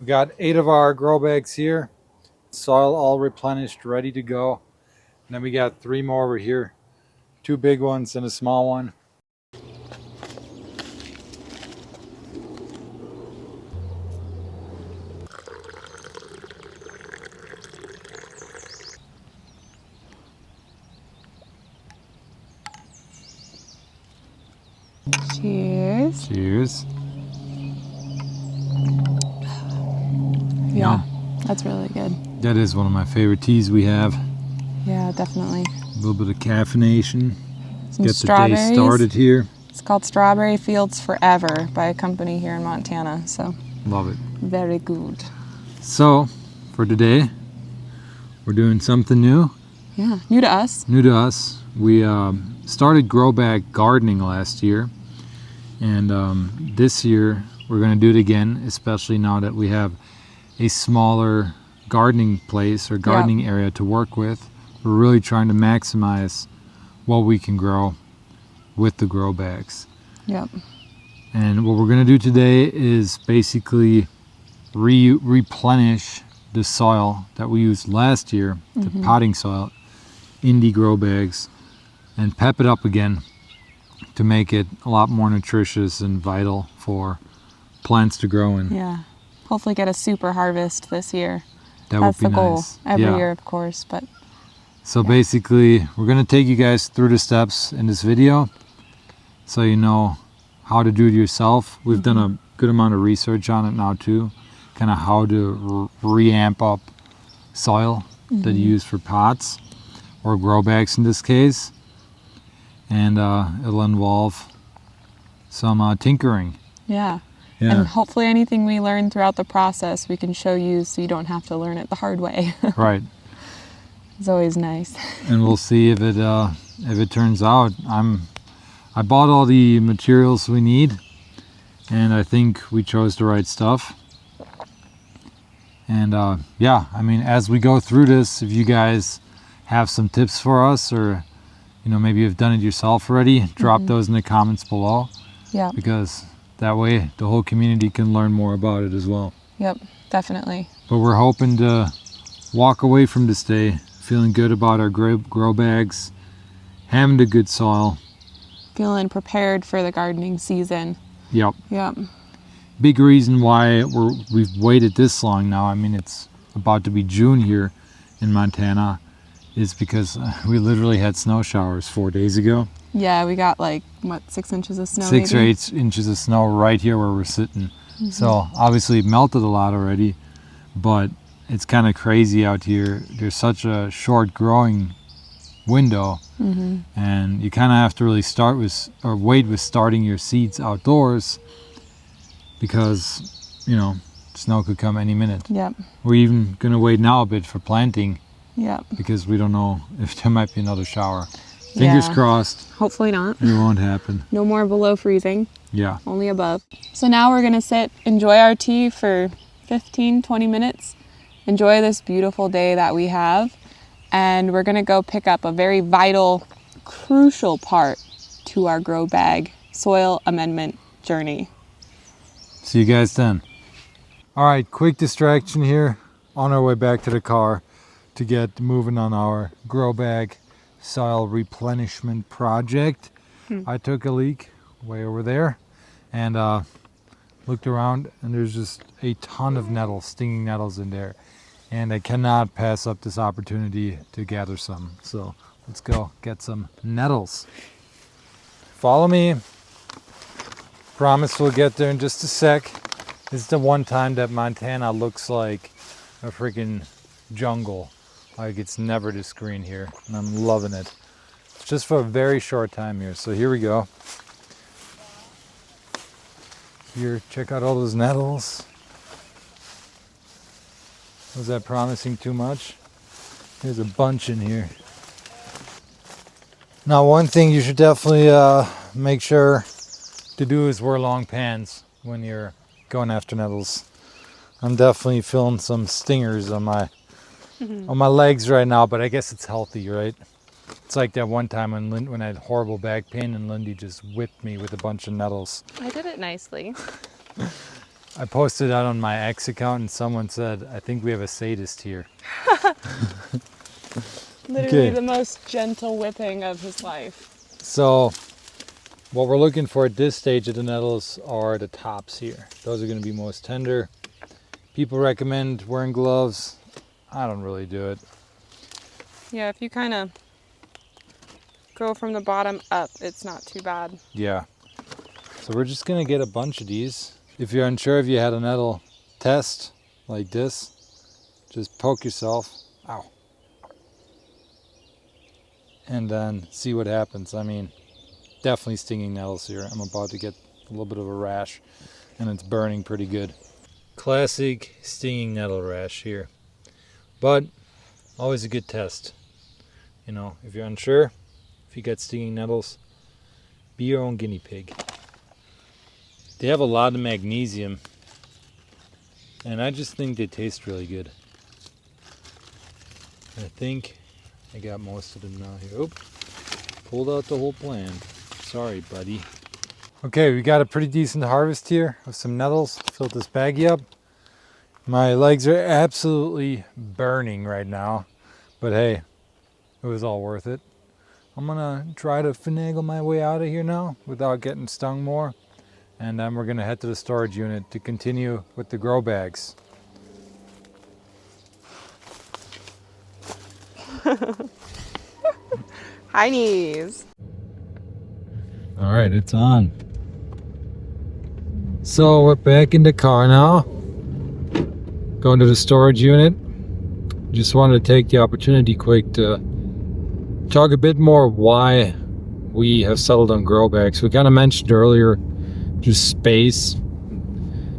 We got 8 of our grow bags here. Soil all replenished, ready to go. And then we got 3 more over here. 2 big ones and a small one. Cheers. Cheers. Yeah, that's really good. That is one of my favorite teas we have. Yeah, definitely. A little bit of caffeination. Some Get the day started here. It's called Strawberry Fields Forever by a company here in Montana. So Love it. very good. So for today, we're doing something new. Yeah, new to us. New to us. We started grow bag gardening last year, and this year we're going to do it again, especially now that we have a smaller gardening place or gardening area to work with. We're really trying to maximize what we can grow with the grow bags. Yep. And what we're going to do today is basically replenish the soil that we used last year, the potting soil, in the grow bags, and pep it up again to make it a lot more nutritious and vital for plants to grow in. Yeah. Hopefully get a super harvest this year. That's the goal. Nice. Every year, of course, but so basically we're going to take you guys through the steps in this video so you know how to do it yourself. We've done a good amount of research on it now too, kind of how to reamp up soil that you use for pots or grow bags in this case, and it'll involve some tinkering. yeah. Yeah. And hopefully anything we learn throughout the process we can show you so you don't have to learn it the hard way. Right. It's always nice. And we'll see if it turns out. I bought all the materials we need, and I think we chose the right stuff. And yeah, I mean, as we go through this, if you guys have some tips for us, or maybe you've done it yourself already, drop those in the comments below. Yeah. Because that way the whole community can learn more about it as well. Yep, definitely. But we're hoping to walk away from this day feeling good about our grow bags, having the good soil. Feeling prepared for the gardening season. Yep. Yep. Big reason why we've waited this long now, I mean it's about to be June here in Montana, is because we literally had snow showers 4 days ago. Yeah, we got like, what, 6 inches of snow? 6 or maybe? 8 inches of snow right here where we're sitting. So obviously it melted a lot already, but it's kind of crazy out here. There's such a short growing window, and you kind of have to really wait with starting your seeds outdoors, because snow could come any minute. Yep. We're even gonna wait now a bit for planting, Yep. because we don't know if there might be another shower. Fingers crossed. Hopefully not. It won't happen. No more below freezing, Yeah. only above. So now we're gonna sit, enjoy our tea for 15, 20 minutes, enjoy this beautiful day that we have, and we're gonna go pick up a very vital, crucial part to our grow bag soil amendment journey. See you guys then. All right, quick distraction here on our way back to the car to get moving on our grow bag soil replenishment project. I took a leak way over there and looked around, and there's just a ton of nettles, stinging nettles in there, and I cannot pass up this opportunity to gather some. So let's go get some nettles. Follow me. Promise we'll get there in just a sec. This is the one time that Montana looks like a freaking jungle. Like it's never this green here, and I'm loving it. It's just for a very short time here. So here we go. Here, check out all those nettles. Was that promising too much? There's a bunch in here. Now, one thing you should definitely make sure to do is wear long pants when you're going after nettles. I'm definitely feeling some stingers on my legs right now, but I guess it's healthy, right? It's like that one time when I had horrible back pain and Lindy just whipped me with a bunch of nettles. I did it nicely. I posted that on my ex account and someone said, I think we have a sadist here. Literally the most gentle whipping of his life. So what we're looking for at this stage of the nettles are the tops here. Those are going to be most tender. People recommend wearing gloves. I don't really do it. Yeah, if you kind of go from the bottom up, it's not too bad. Yeah. So we're just going to get a bunch of these. If you're unsure if you had a nettle test like this, just poke yourself. Ow. And then see what happens. I mean, definitely stinging nettles here. I'm about to get a little bit of a rash and it's burning pretty good. Classic stinging nettle rash here. But always a good test. You know, if you're unsure, if you got stinging nettles, be your own guinea pig. They have a lot of magnesium and I just think they taste really good. I think I got most of them now here. Oop, pulled out the whole plant. Sorry, buddy. Okay, we got a pretty decent harvest here of some nettles. Filled this baggie up. My legs are absolutely burning right now, but hey, it was all worth it. I'm gonna try to finagle my way out of here now without getting stung more, and then we're gonna head to the storage unit to continue with the grow bags. High knees. All right, it's on. So we're back in the car now. Going to the storage unit. Just wanted to take the opportunity quick to talk a bit more why we have settled on grow bags. We kind of mentioned earlier, just space.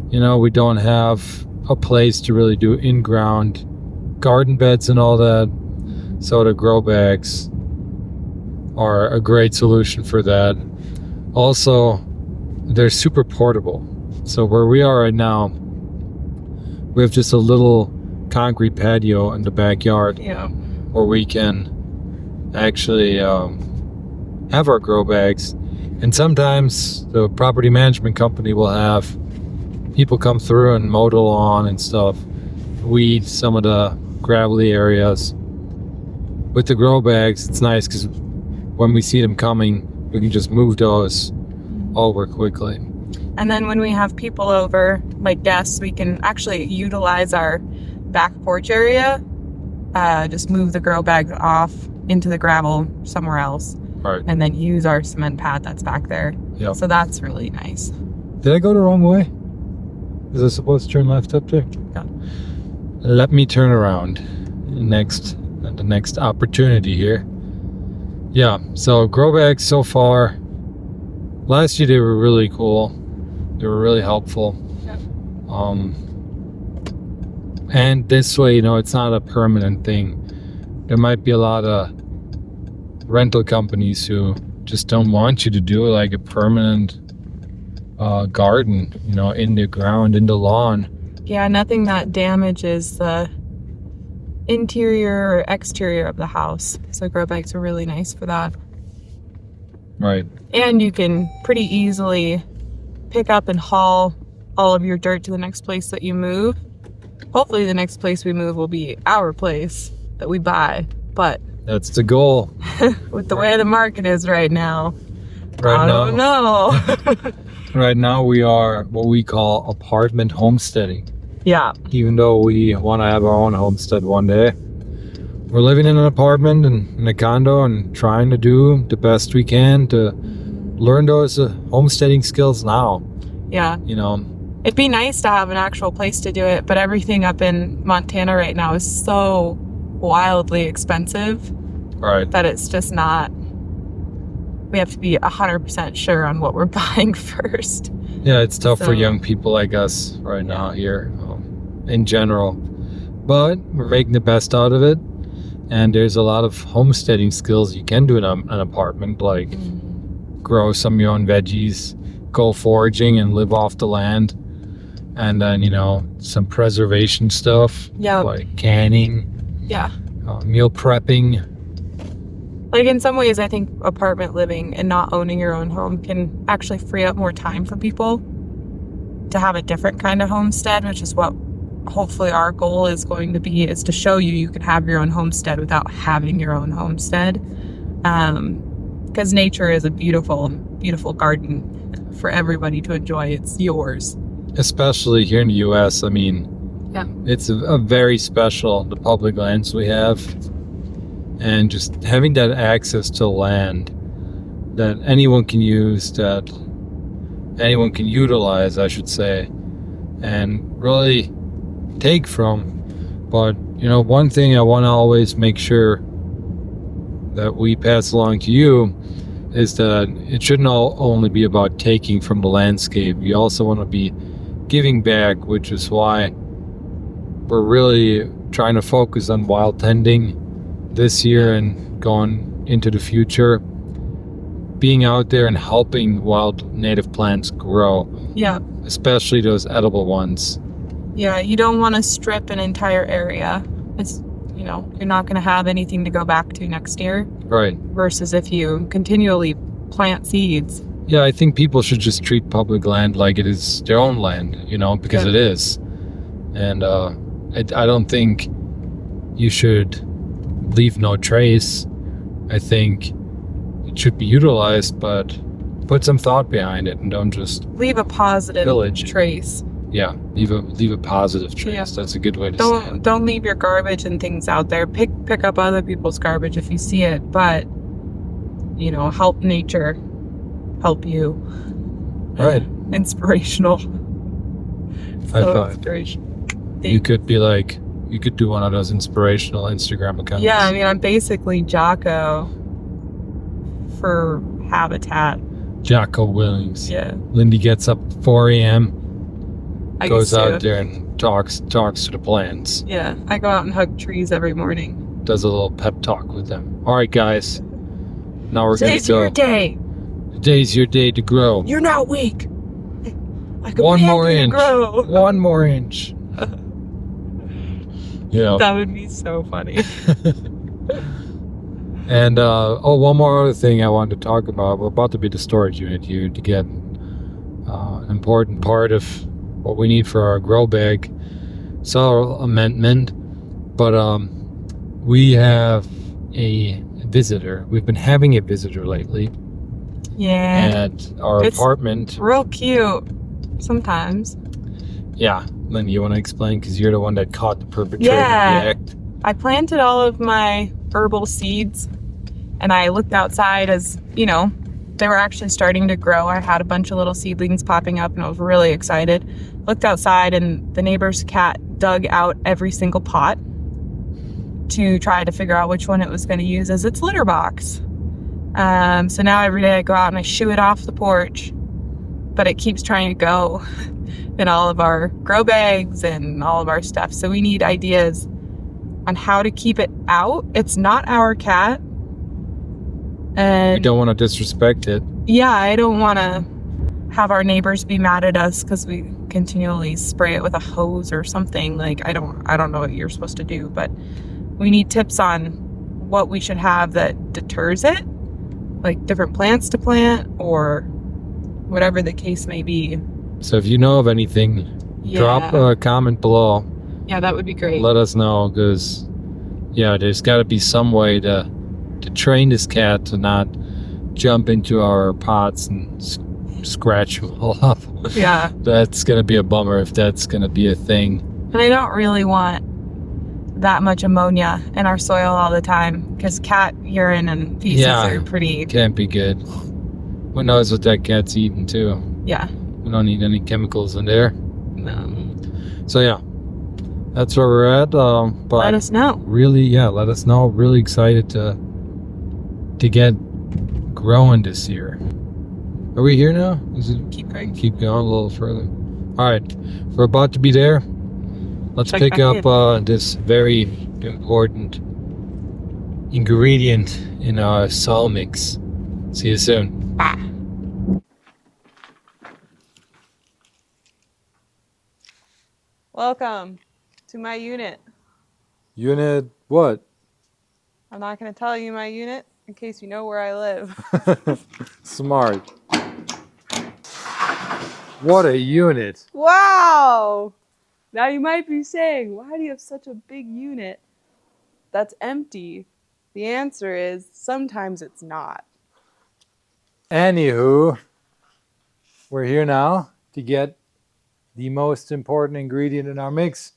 You know, we don't have a place to really do in-ground garden beds and all that. So the grow bags are a great solution for that. Also, they're super portable. So where we are right now, we have just a little concrete patio in the backyard, Yeah. where we can actually have our grow bags. And sometimes the property management company will have people come through and mow the lawn and stuff, weed some of the gravelly areas. With the grow bags, it's nice because when we see them coming, we can just move those over quickly. And then when we have people over, like guests, we can actually utilize our back porch area, just move the grow bag off into the gravel somewhere else, Right. and then use our cement pad that's back there. Yep. So that's really nice. Did I go the wrong way? Is I supposed to turn left up there? Yeah. Let me turn around at the next opportunity here. Yeah, so grow bags so far, last year they were really cool. They were really helpful. Yep. And this way, you know, it's not a permanent thing. There might be a lot of rental companies who just don't want you to do like a permanent garden, you know, in the ground, in the lawn. Yeah, nothing that damages the interior or exterior of the house. So grow bags are really nice for that. Right. And you can pretty easily pick up and haul all of your dirt to the next place that you move. Hopefully the next place we move will be our place that we buy. But That's the goal. with the way the market is right now, Right I now. don't know. Right now we are what we call apartment homesteading. Yeah. Even though we want to have our own homestead one day, we're living in an apartment and in a condo and trying to do the best we can to learn those homesteading skills now. Yeah. You know, It'd be nice to have an actual place to do it, but everything up in Montana right now is so wildly expensive right. that it's just not. We have to be 100% sure on what we're buying first. Yeah, it's tough So- for young people like us right now here, in general. But we're making the best out of it. And there's a lot of homesteading skills you can do in an apartment, like grow some of your own veggies, go foraging and live off the land. And then, you know, some preservation stuff, Yeah. like canning, Yeah. meal prepping. Like in some ways, I think apartment living and not owning your own home can actually free up more time for people. to have a different kind of homestead, which is what hopefully our goal is going to be, is to show you can have your own homestead without having your own homestead. Because nature is a beautiful, beautiful garden for everybody to enjoy. It's yours. Especially here in the U.S. I mean, Yeah. it's a very special, the public lands we have. And just having that access to land that anyone can use, that anyone can utilize, I should say, and really take from. But, you know, one thing I want to always make sure that we pass along to you is that it shouldn't only be about taking from the landscape. You also want to be giving back, which is why we're really trying to focus on wild tending this year and going into the future. Being out there and helping wild native plants grow. Yeah. Especially those edible ones. Yeah, you don't want to strip an entire area. It's, you know, you're not going to have anything to go back to next year. Right. Versus if you continually plant seeds. Yeah, I think people should just treat public land like it is their own land, you know, because it is. And I don't think you should leave no trace. I think it should be utilized, but put some thought behind it and don't just leave a positive pillage. Trace. Yeah, leave a positive trace. Yeah. That's a good way to say it. Don't leave your garbage and things out there. Pick up other people's garbage if you see it, but you know, help nature help you. Right. Inspirational. High five. Inspirational. You could do one of those inspirational Instagram accounts. Yeah, I mean, I'm basically Jocko for Habitat. Jocko Williams. Yeah. Lindy gets up at 4 a.m. Goes out there and talks to the plants. Yeah, I go out and hug trees every morning. Does a little pep talk with them. All right, guys. Now we're going to go. Today's your day. Today's your day to grow. You're not weak. One more inch. Grow. One more inch. Yeah. That would be so funny. And one more other thing I wanted to talk about. We're about to be the storage unit here to get an important part of what we need for our grow bag soil amendment. But we have a visitor. We've been having a visitor lately. Yeah. At our apartment. Real cute. Sometimes. Yeah. Lynn, you want to explain? Because you're the one that caught the perpetrator of the act. I planted all of my herbal seeds and I looked outside as, you know, they were actually starting to grow. I had a bunch of little seedlings popping up and I was really excited. Looked outside and the neighbor's cat dug out every single pot to try to figure out which one it was going to use as its litter box. So now every day I go out and I shoo it off the porch, but it keeps trying to go in all of our grow bags and all of our stuff. So we need ideas on how to keep it out. It's not our cat. And we don't want to disrespect it. Yeah, I don't want to have our neighbors be mad at us because we continually spray it with a hose or something. Like, I don't know what you're supposed to do, but we need tips on what we should have that deters it, like different plants to plant or whatever the case may be. So if you know of anything, drop a comment below. Yeah, that would be great. Let us know, because there's got to be some way to train this cat to not jump into our pots and scratch them all up. Yeah. That's going to be a bummer if that's going to be a thing. And I don't really want that much ammonia in our soil all the time, because cat urine and feces are pretty... Can't be good. Who knows what that cat's eating too? Yeah. We don't need any chemicals in there. No. So that's where we're at. But let us know. Really, let us know. Really excited to get growing this year. Are we here now? Keep going. Keep going a little further. All right, we're about to be there. Let's pick up this very important ingredient in our soil mix. See you soon. Bye. Welcome to my unit. Unit what? I'm not going to tell you my unit in case you know where I live. Smart. What a unit. Wow! Now you might be saying, why do you have such a big unit that's empty? The answer is sometimes it's not. Anywho, we're here now to get the most important ingredient in our mix,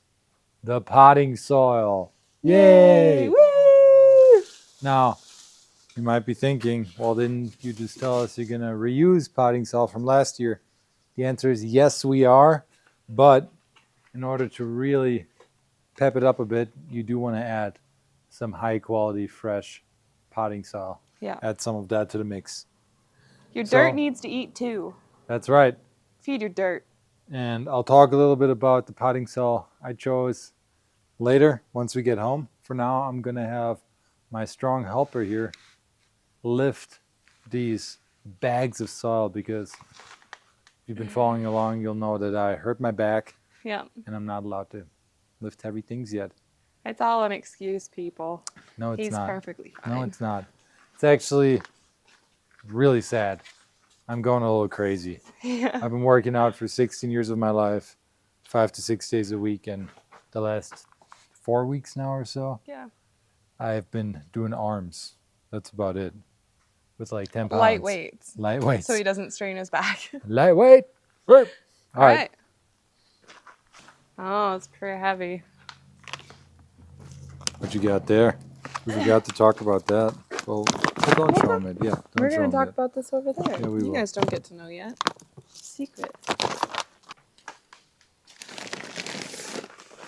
the potting soil. Yay! Woo! Now, you might be thinking, well, didn't you just tell us you're going to reuse potting soil from last year? The answer is yes, we are. But in order to really pep it up a bit, you do want to add some high quality, fresh potting soil. Yeah. Add some of that to the mix. Your So- dirt needs to eat too. That's right. Feed your dirt. And I'll talk a little bit about the potting soil I chose later once we get home. For now, I'm going to have my strong helper here lift these bags of soil because if you've been following along, you'll know that I hurt my back Yeah. and I'm not allowed to lift heavy things yet. It's all an excuse, people. No, it's He's not. perfectly fine. No, it's not. It's actually really sad. I'm going a little crazy. Yeah. I've been working out for 16 years of my life, 5 to 6 days a week, and the last 4 weeks now or so, Yeah. I've been doing arms. That's about it. With like 10 pounds. Light weights. Light weights. So he doesn't strain his back. Lightweight. All right. Oh, it's pretty heavy. What you got there? We forgot to talk about that. Well, don't show them it. Yeah, don't We're show going to them talk about this over there. Yeah, we you will. guys don't get to know yet. Secret.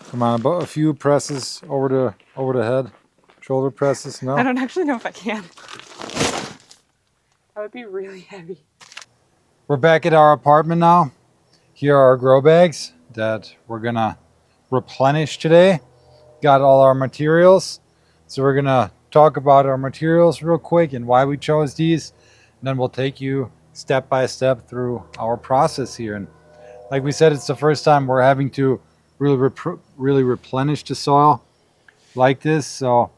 Come on, about a few presses over the head. Shoulder presses, no? I don't actually know if I can. That would be really heavy. We're back at our apartment now. Here are our grow bags that we're gonna replenish today. Got all our materials. So we're gonna talk about our materials real quick and why we chose these. And then we'll take you step by step through our process here. And like we said, it's the first time we're having to really replenish the soil like this. So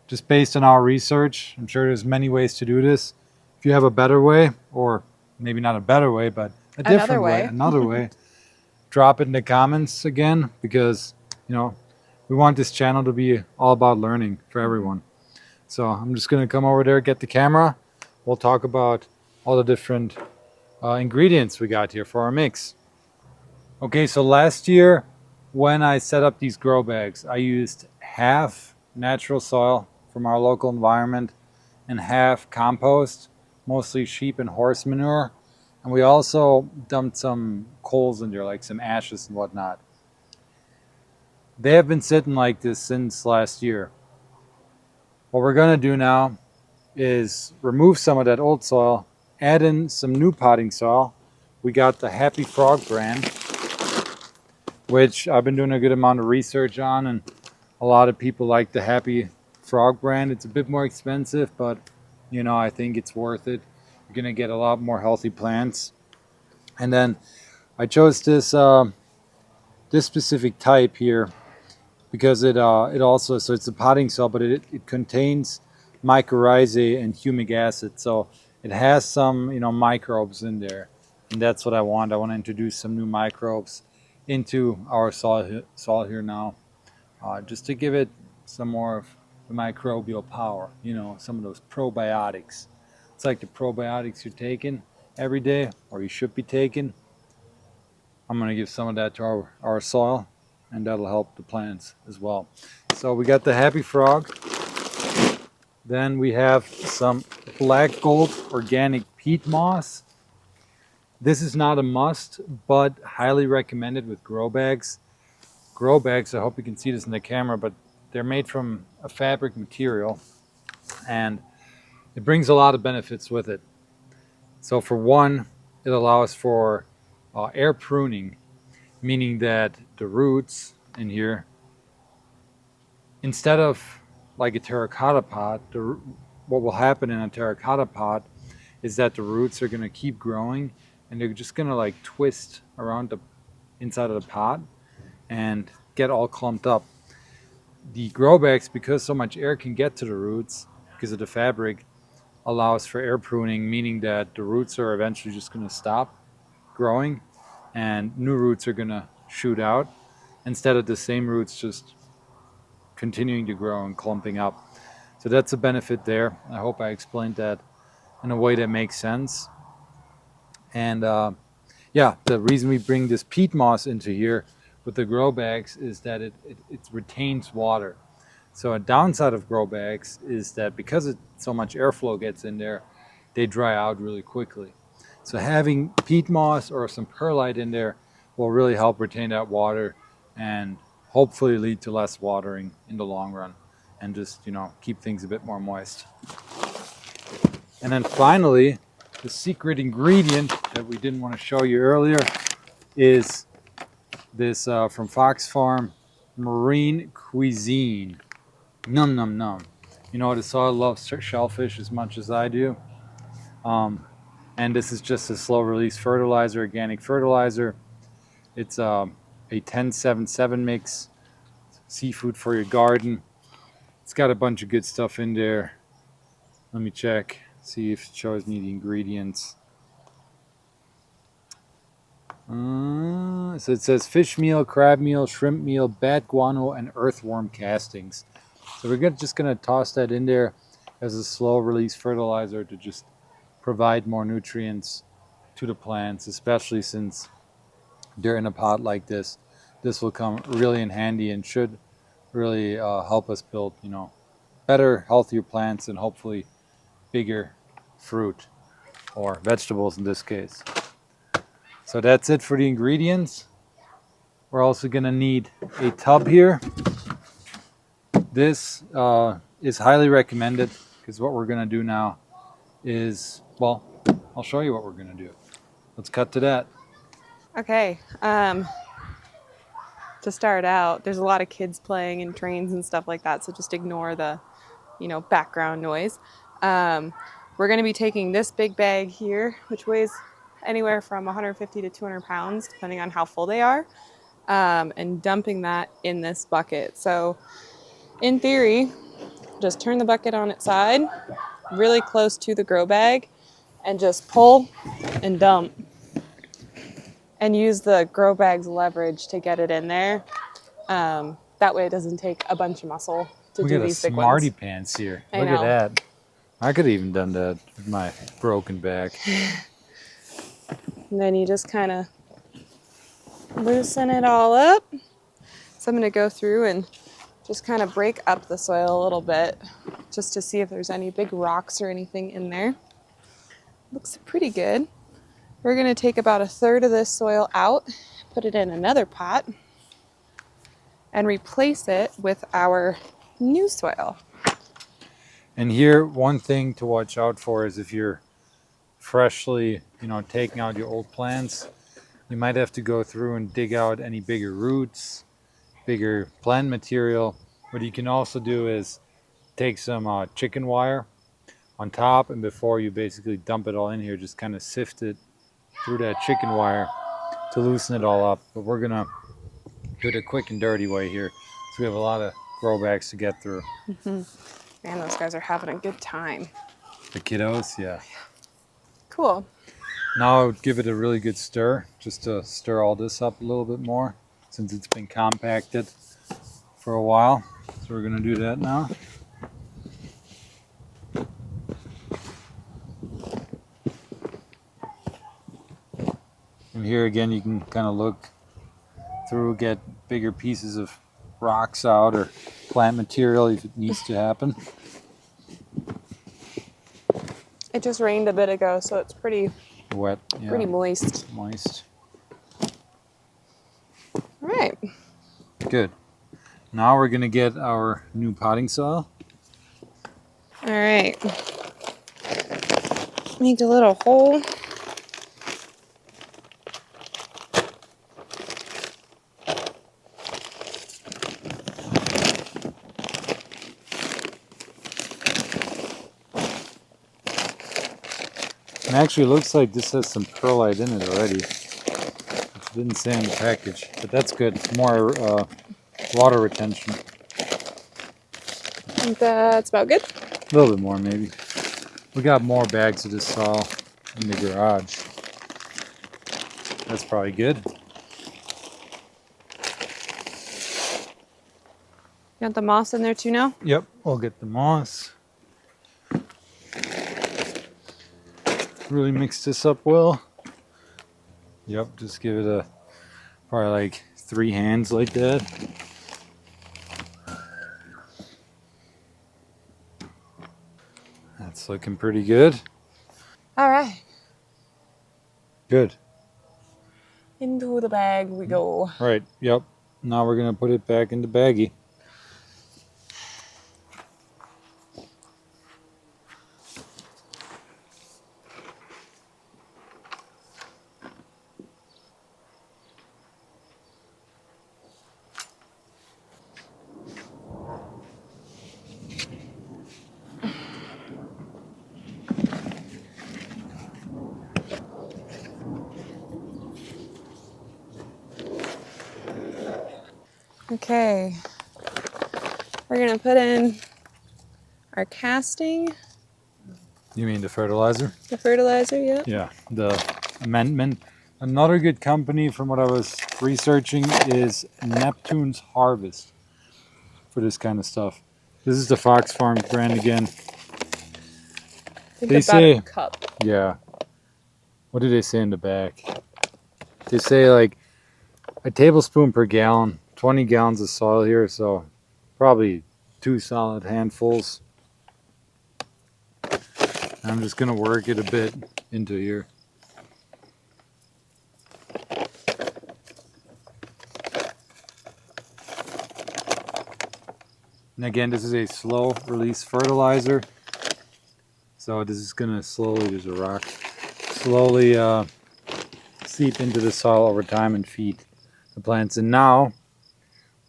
just based on our research, I'm sure there's many ways to do this. If you have a better way, or maybe not a better way, but a different way, another way, drop it in the comments again, because you know we want this channel to be all about learning for everyone. So I'm just gonna come over there, get the camera. We'll talk about all the different ingredients we got here for our mix. Okay, so last year when I set up these grow bags, I used half natural soil from our local environment and half compost, mostly sheep and horse manure. And we also dumped some coals in there, like some ashes and whatnot. They have been sitting like this since last year. What we're gonna do now is remove some of that old soil, add in some new potting soil. We got the Happy Frog brand, which I've been doing a good amount of research on, and a lot of people like the Happy Frog brand. It's a bit more expensive, but you know, I think it's worth it. You're gonna get a lot more healthy plants. And then I chose this this specific type here because it also, so it's a potting soil, but it contains mycorrhizae and humic acid, so it has some, you know, microbes in there, and that's what I want. I want to introduce some new microbes into our soil here now, just to give it some more of the microbial power, you know, some of those probiotics. It's like the probiotics you're taking every day, or you should be taking. I'm going to give some of that to our soil, and that'll help the plants as well. So we got the Happy Frog. Then we have some black gold organic peat moss. This is not a must, but highly recommended with grow bags. Grow bags, I hope you can see this in the camera, but they're made from a fabric material, and it brings a lot of benefits with it. So for one, it allows for air pruning, meaning that the roots in here, instead of like a terracotta pot, what will happen in a terracotta pot is that the roots are going to keep growing, and they're just going to like twist around the inside of the pot and get all clumped up. The grow bags, because so much air can get to the roots because of the fabric, allows for air pruning, meaning that the roots are eventually just going to stop growing, and new roots are going to shoot out instead of the same roots just continuing to grow and clumping up. So that's a benefit there. I hope I explained that in a way that makes sense. And yeah, the reason we bring this peat moss into here with the grow bags is that it retains water. So a downside of grow bags is that because so much airflow gets in there, they dry out really quickly. So having peat moss or some perlite in there will really help retain that water and hopefully lead to less watering in the long run, and just, you know, keep things a bit more moist. And then finally, the secret ingredient that we didn't want to show you earlier is this from Fox Farm Marine Cuisine. Num num num. You know, the soil loves shellfish as much as I do. And this is just a slow release fertilizer, organic fertilizer. It's a 10-7-7 mix, seafood for your garden. It's got a bunch of good stuff in there. Let me check, see if it shows me the ingredients. So it says fish meal, crab meal, shrimp meal, bat guano, and earthworm castings. So we're just going to toss that in there as a slow release fertilizer to just provide more nutrients to the plants, especially since they're in a pot like this. This will come really in handy and should really help us build, you know, better, healthier plants and hopefully bigger fruit or vegetables in this case. So that's it for the ingredients. We're also going to need a tub here. This is highly recommended because what we're going to do now is, well, I'll show you what we're going to do. Let's cut to that. Okay, to start out, there's a lot of kids playing and trains and stuff like that, so just ignore the, you know, background noise. We're going to be taking this big bag here, which weighs anywhere from 150 to 200 pounds, depending on how full they are, and dumping that in this bucket. So in theory, just turn the bucket on its side, really close to the grow bag, and just pull and dump. And use the grow bag's leverage to get it in there. That way it doesn't take a bunch of muscle to do these big ones. Look at the smarty pants here. Look at that. I could have even done that with my broken back. And then you just kind of loosen it all up. So I'm going to go through and just kind of break up the soil a little bit just to see if there's any big rocks or anything in there. Looks pretty good. We're going to take about 1/3 of this soil out, put it in another pot, and replace it with our new soil. And here, one thing to watch out for is if you're freshly, you know, taking out your old plants, you might have to go through and dig out any bigger roots, bigger plant material. What you can also do is take some chicken wire on top, and before you basically dump it all in here, just kind of sift it through that chicken wire to loosen it all up. But we're gonna do it a quick and dirty way here, so we have a lot of grow bags to get through. Man, those guys are having a good time. The kiddos, yeah. Cool. Now I would give it a really good stir, just to stir all this up a little bit more, since it's been compacted for a while. So we're gonna do that now. And here again, you can kind of look through, get bigger pieces of rocks out or plant material if it needs to happen. It just rained a bit ago, so it's pretty Wet, yeah. pretty moist. Moist. All right. Good. Now we're gonna get our new potting soil. All right. Make a little hole. It actually looks like this has some perlite in it already. It didn't say in the package, but that's good. It's more water retention. I think that's about good. A little bit more, maybe. We got more bags of this soil in the garage. That's probably good. You want the moss in there too now? Yep, we'll get the moss. Really mix this up well. Yep, just give it a probably like 3 hands like that. That's looking pretty good. All right. Good. Into the bag we go. Right, yep. Now we're gonna put it back in the baggie. Okay. We're going to put in our casting, You mean the fertilizer? the fertilizer, yep. Yeah, the amendment. Another good company from what I was researching is Neptune's Harvest for this kind of stuff. This is the Fox Farm brand again. I think They about say- a cup. Yeah. What do they say in the back? They say like a tablespoon per gallon, 20 gallons of soil here, so probably 2 solid handfuls. I'm just gonna work it a bit into here. And again, this is a slow release fertilizer. So this is gonna slowly, there's a rock, slowly seep into the soil over time and feed the plants. And now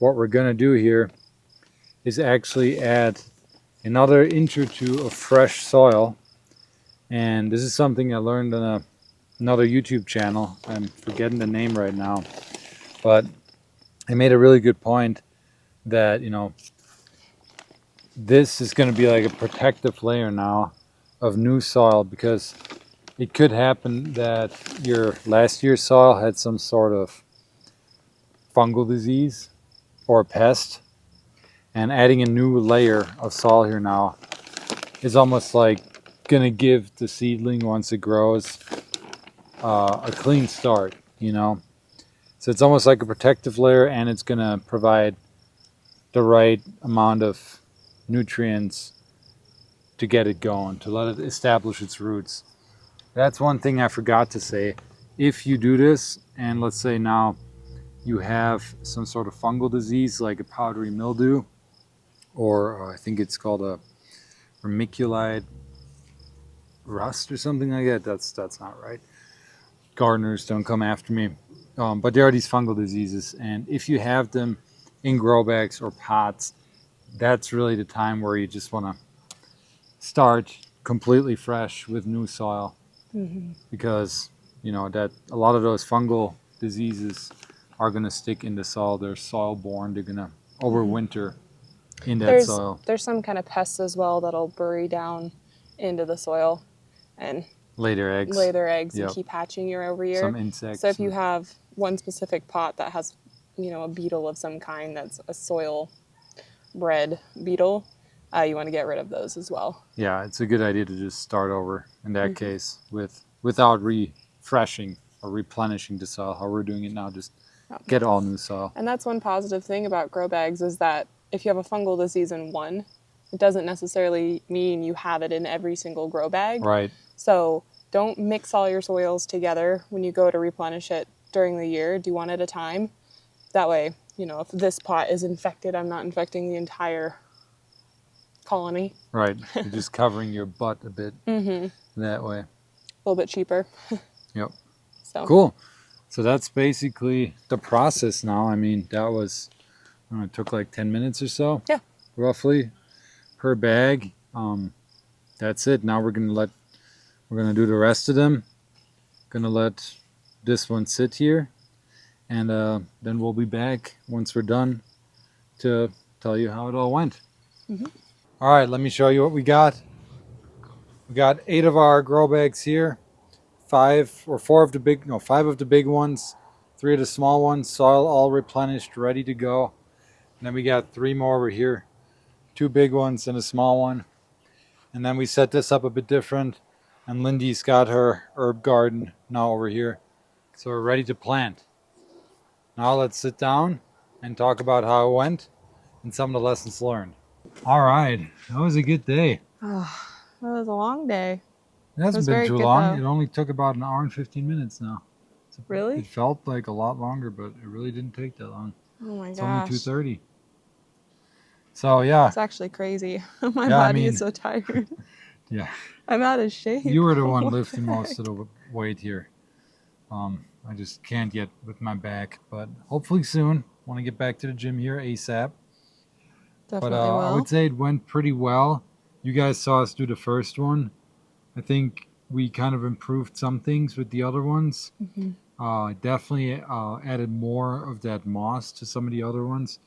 what we're gonna do here is actually add another inch or two of fresh soil. And this is something I learned on another YouTube channel. I'm forgetting the name right now, but I made a really good point that, you know, this is going to be like a protective layer now of new soil, because it could happen that your last year's soil had some sort of fungal disease or pest, and adding a new layer of soil here now is almost like going to give the seedling, once it grows, a clean start, you know. So it's almost like a protective layer, and it's going to provide the right amount of nutrients to get it going, to let it establish its roots. That's one thing I forgot to say. If you do this, and let's say now you have some sort of fungal disease like a powdery mildew, or I think it's called a vermiculite rust or something like that. That's not right. Gardeners, don't come after me. But there are these fungal diseases, and if you have them in grow bags or pots, that's really the time where you just want to start completely fresh with new soil, because you know that a lot of those fungal diseases are going to stick in the soil. They're soil borne. They're going to overwinter in that soil. There's some kind of pests as well that'll bury down into the soil and Lay their eggs. lay their eggs Yep. and keep hatching year over year. Some insects. So if you have one specific pot that has, you know, a beetle of some kind that's a soil bred beetle, you want to get rid of those as well. Yeah, it's a good idea to just start over in that case without refreshing or replenishing the soil. How we're doing it now, just get all new soil. And that's one positive thing about grow bags, is that if you have a fungal disease in one, it doesn't necessarily mean you have it in every single grow bag. Right. So don't mix all your soils together when you go to replenish it during the year. Do one at a time. That way, you know, if this pot is infected, I'm not infecting the entire colony. Right. You're just covering your butt a bit that way. A little bit cheaper. Yep. So Cool. So that's basically the process now. I mean, that was, I don't know, it took like 10 minutes or so. Yeah. Roughly per bag. That's it. Now we're gonna do the rest of them. Gonna let this one sit here, and then we'll be back once we're done to tell you how it all went. All right, let me show you what we got. We got 8 of our grow bags here, 5 of the big ones, 3 of the small ones, soil all replenished, ready to go. And then we got 3 more over here, 2 big ones and a small one. And then we set this up a bit different, and Lindy's got her herb garden now over here. So we're ready to plant. Now let's sit down and talk about how it went and some of the lessons learned. All right, that was a good day. Oh, that was a long day. It hasn't was been very too good, long. though. It only took about an hour and 15 minutes now. Really? It felt like a lot longer, but it really didn't take that long. Oh my It's gosh. only 2:30. So yeah. It's actually crazy. My Yeah, I body mean- is so tired. Yeah. I'm out of shape. You were the one What lifting the most heck? of the weight here. I just can't yet with my back, but hopefully soon. Want to get back to the gym here ASAP. Definitely But will. I would say it went pretty well. You guys saw us do the first one. I think we kind of improved some things with the other ones. Mhm. Definitely added more of that moss to some of the other ones.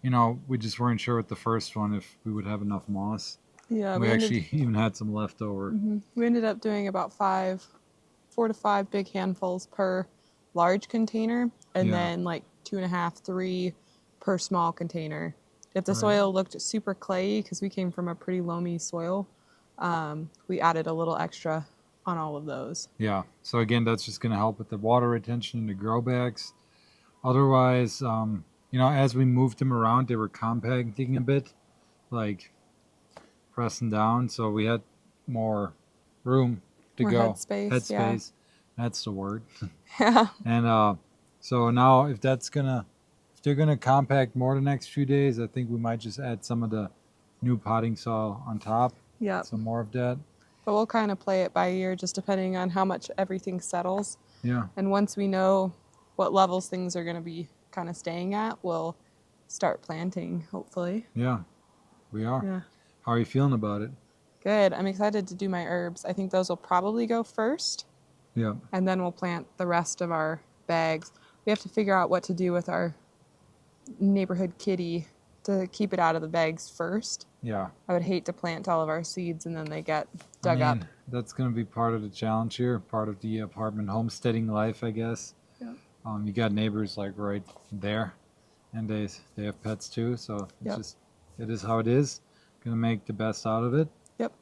You know, we just weren't sure with the first one if we would have enough moss. Yeah, we actually even had some left over. we ended up doing about 4 to 5 big handfuls per large container, and Yeah. then like 2.5, 3 per small container. If the Right. soil looked super clayey, because we came from a pretty loamy soil, we added a little extra on all of those. Yeah. So again, that's just going to help with the water retention in the grow bags. Otherwise, as we moved them around, they were compacting a bit, like pressing down. So we had more room to More go. headspace, Headspace. yeah. That's the word. Yeah. And so now if they're gonna compact more the next few days, I think we might just add some of the new potting soil on top. Yeah. Some more of that. But we'll kind of play it by ear, just depending on how much everything settles. Yeah. And once we know what levels things are going to be kind of staying at, we'll start planting, hopefully. Yeah. We are. Yeah. How are you feeling about it? Good. I'm excited to do my herbs. I think those will probably go first, Yeah. and then we'll plant the rest of our bags. We have to figure out what to do with our neighborhood kitty to keep it out of the bags first. Yeah. I would hate to plant all of our seeds and then they get dug up. That's going to be part of the challenge here, part of the apartment homesteading life, I guess. Yeah. You got neighbors like right there, and they have pets too, so Yep. it is how it is. Going to make the best out of it. Yep.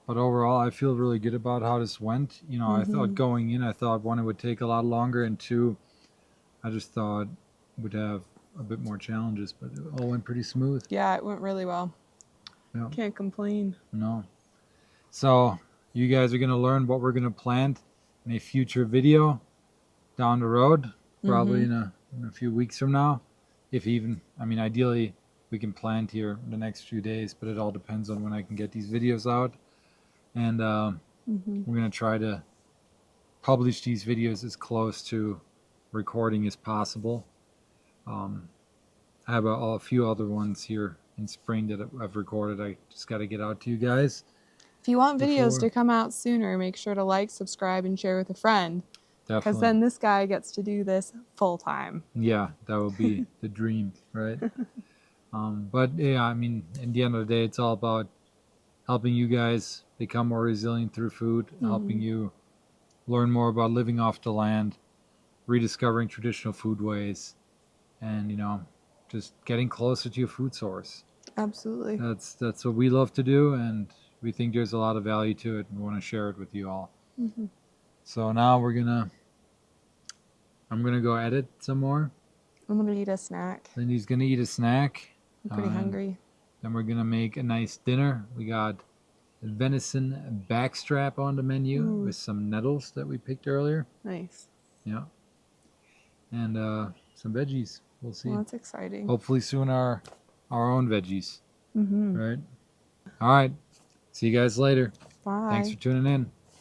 But overall, I feel really good about how this went. I thought going in, one, it would take a lot longer, and 2, I just thought we'd have a bit more challenges, but it all went pretty smooth. Yeah, it went really well. Yeah. Can't complain. No. So you guys are going to learn what we're going to plant in a future video down the road, probably in a few weeks from now. Ideally we can plant here in the next few days, but it all depends on when I can get these videos out. And we're going to try to publish these videos as close to recording as possible. I have a few other ones here in spring that I've recorded. I just got to get out to you guys. If you want videos Before- to come out sooner, make sure to like, subscribe, and share with a friend. Because Definitely. then this guy gets to do this full time. Yeah, that would be the dream, right? But yeah, in the end of the day, it's all about helping you guys become more resilient through food, helping you learn more about living off the land, rediscovering traditional food ways, and just getting closer to your food source. Absolutely. That's what we love to do, and we think there's a lot of value to it, and we want to share it with you all. So now I'm gonna go edit some more. I'm going to eat a snack. Lindy's gonna eat a snack. I'm pretty hungry. Then we're gonna make a nice dinner. We got a venison backstrap on the menu with some nettles that we picked earlier. Nice. Yeah. And some veggies. We'll see. Well, that's exciting. Hopefully soon our own veggies. Mm-hmm. Right? All right. See you guys later. Bye. Thanks for tuning in.